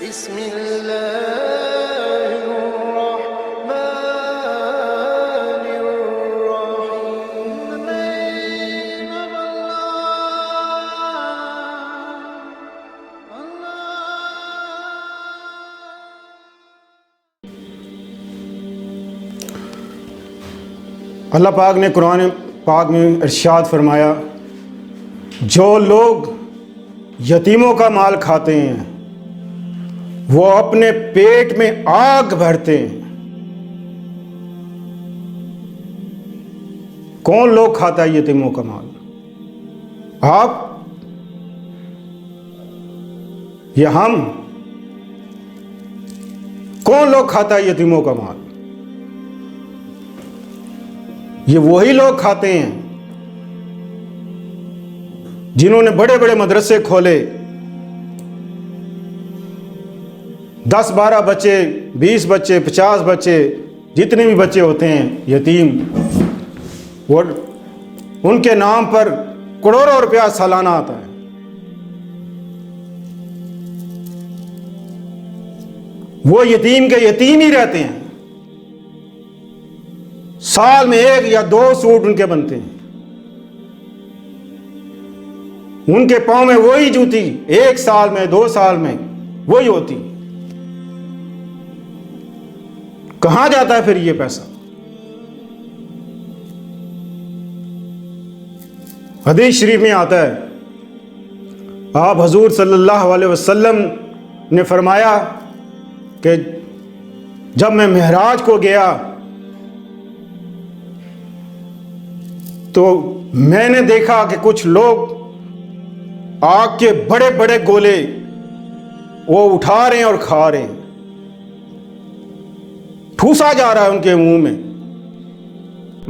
بسم الله الرحمن الرحيم. نame of اللہ پاک نے قرآن پاک میں ارشاد فرمایا، جو لوگ یتیموں کا مال کھاتے ہیں وہ اپنے پیٹ میں آگ بھرتے ہیں۔ کون لوگ کھاتا ہے یتیموں کا مال؟ آپ یا ہم؟ کون لوگ کھاتا ہے یتیموں کا مال؟ یہ وہی لوگ کھاتے ہیں جنہوں نے بڑے بڑے مدرسے کھولے، 10-12 بچے، 20 بچے، 50 بچے، جتنے بھی بچے ہوتے ہیں یتیم، اور ان کے نام پر کروڑوں روپیہ سالانہ آتا ہے۔ وہ یتیم کے یتیم ہی رہتے ہیں، سال میں 1 یا 2 سوٹ ان کے بنتے ہیں، ان کے پاؤں میں وہی جوتی 1 سال میں 2 سال میں وہی ہوتی۔ کہاں جاتا ہے پھر یہ پیسہ؟ حدیث شریف میں آتا ہے، آپ حضور صلی اللہ علیہ وسلم نے فرمایا کہ جب میں معراج کو گیا تو میں نے دیکھا کہ کچھ لوگ آگ کے بڑے بڑے گولے وہ اٹھا رہے ہیں اور کھا رہے ہیں، ٹھوسا جا رہا ہے ان کے منہ میں۔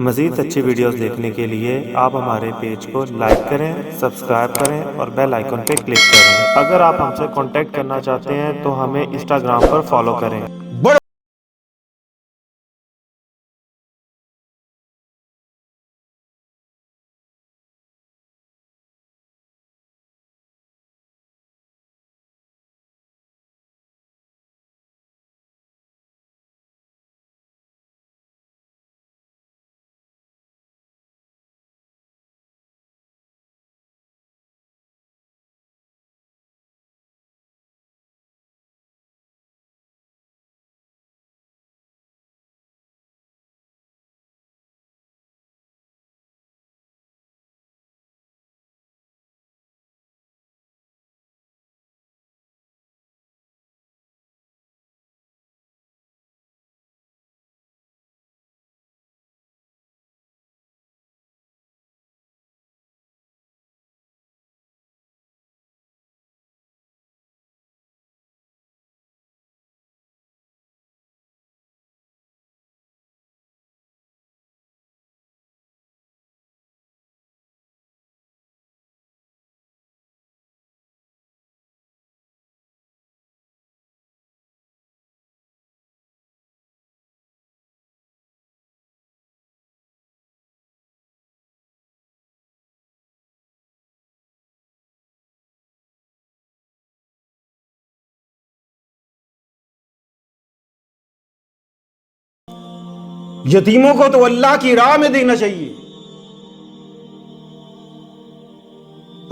مزید اچھی ویڈیوز دیکھنے کے لیے آپ ہمارے پیج کو لائک کریں، سبسکرائب کریں اور بیل آئیکن پہ کلک کریں۔ اگر آپ ہم سے کانٹیکٹ کرنا چاہتے ہیں تو ہمیں انسٹاگرام پر فالو کریں۔ بڑے یتیموں کو تو اللہ کی راہ میں دینا چاہیے۔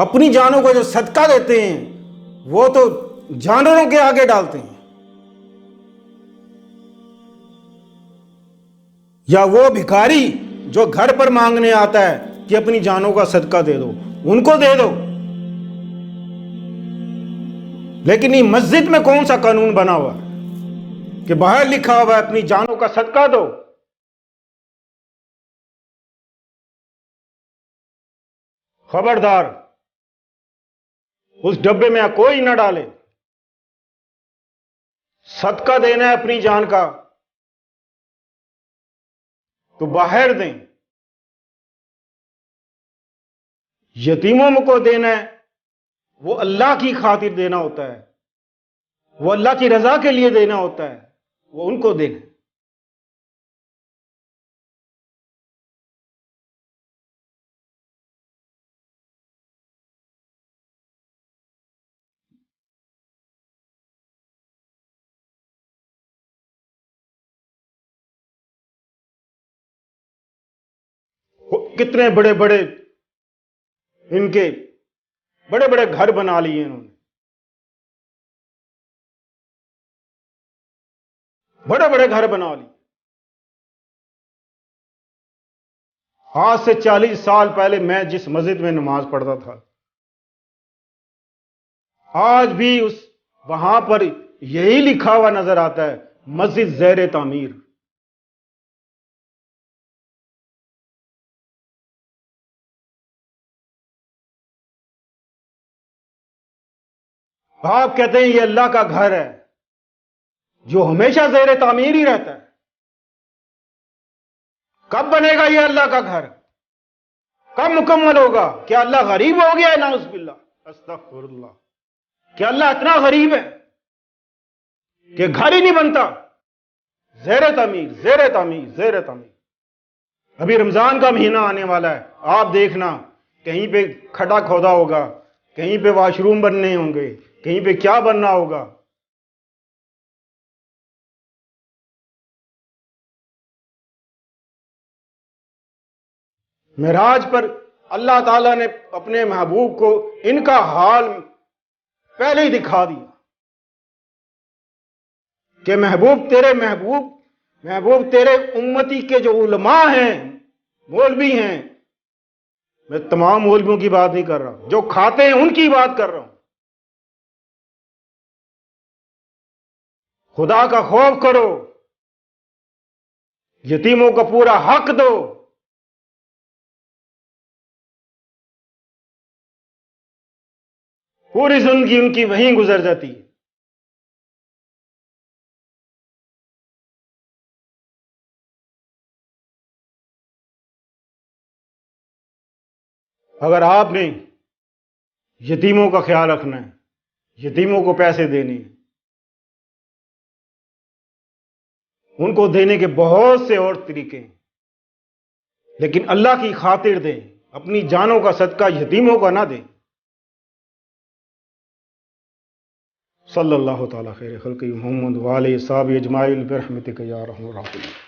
اپنی جانوں کو جو صدقہ دیتے ہیں وہ تو جانوروں کے آگے ڈالتے ہیں۔ یا وہ بھکاری جو گھر پر مانگنے آتا ہے کہ اپنی جانوں کا صدقہ دے دو، ان کو دے دو۔ لیکن یہ مسجد میں کون سا قانون بنا ہوا ہے کہ باہر لکھا ہوا ہے اپنی جانوں کا صدقہ دو؟ خبردار، اس ڈبے میں کوئی نہ ڈالے۔ صدقہ دینا ہے اپنی جان کا تو باہر دیں، یتیموں کو دینا ہے وہ اللہ کی خاطر دینا ہوتا ہے، وہ اللہ کی رضا کے لیے دینا ہوتا ہے، وہ ان کو دینا ہے۔ کتنے بڑے بڑے ان کے بڑے بڑے گھر بنا لیے انہوں نے، بڑے بڑے گھر بنا لیے۔ آج سے 40 سال پہلے میں جس مسجد میں نماز پڑھتا تھا، آج بھی وہاں پر یہی لکھا ہوا نظر آتا ہے، مسجد زیر تعمیر۔ آپ کہتے ہیں یہ اللہ کا گھر ہے جو ہمیشہ زیر تعمیر ہی رہتا ہے، کب بنے گا یہ اللہ کا گھر؟ کب مکمل ہوگا؟ کیا اللہ غریب ہو گیا ہے؟ نعوذ باللہ، استغفر اللہ۔ کیا اللہ اتنا غریب ہے کہ گھر ہی نہیں بنتا؟ زیر تعمیر، زیر تعمیر، زیر تعمیر۔ ابھی رمضان کا مہینہ آنے والا ہے، آپ دیکھنا کہیں پہ کھڈا کھودا ہوگا، کہیں پہ واش روم بننے ہوں گے، کہیں پہ کیا بننا ہوگا۔ معراج پر اللہ تعالیٰ نے اپنے محبوب کو ان کا حال پہلے ہی دکھا دیا کہ محبوب تیرے امتی کے جو علماء ہیں، مولوی ہیں، میں تمام مولویوں کی بات نہیں کر رہا، جو کھاتے ہیں ان کی بات کر رہا ہوں، خدا کا خوف کرو، یتیموں کا پورا حق دو۔ پوری زندگی ان کی وہیں گزر جاتی ہے۔ اگر آپ نے یتیموں کا خیال رکھنا ہے، یتیموں کو پیسے دینے ہیں، ان کو دینے کے بہت سے اور طریقے ہیں، لیکن اللہ کی خاطر دیں، اپنی جانوں کا صدقہ یتیموں کا نہ دیں۔ صلی اللہ تعالی خیر خلق محمد وآلہ صحابہ اجمعین برحمتک یا ارحم الراحمین۔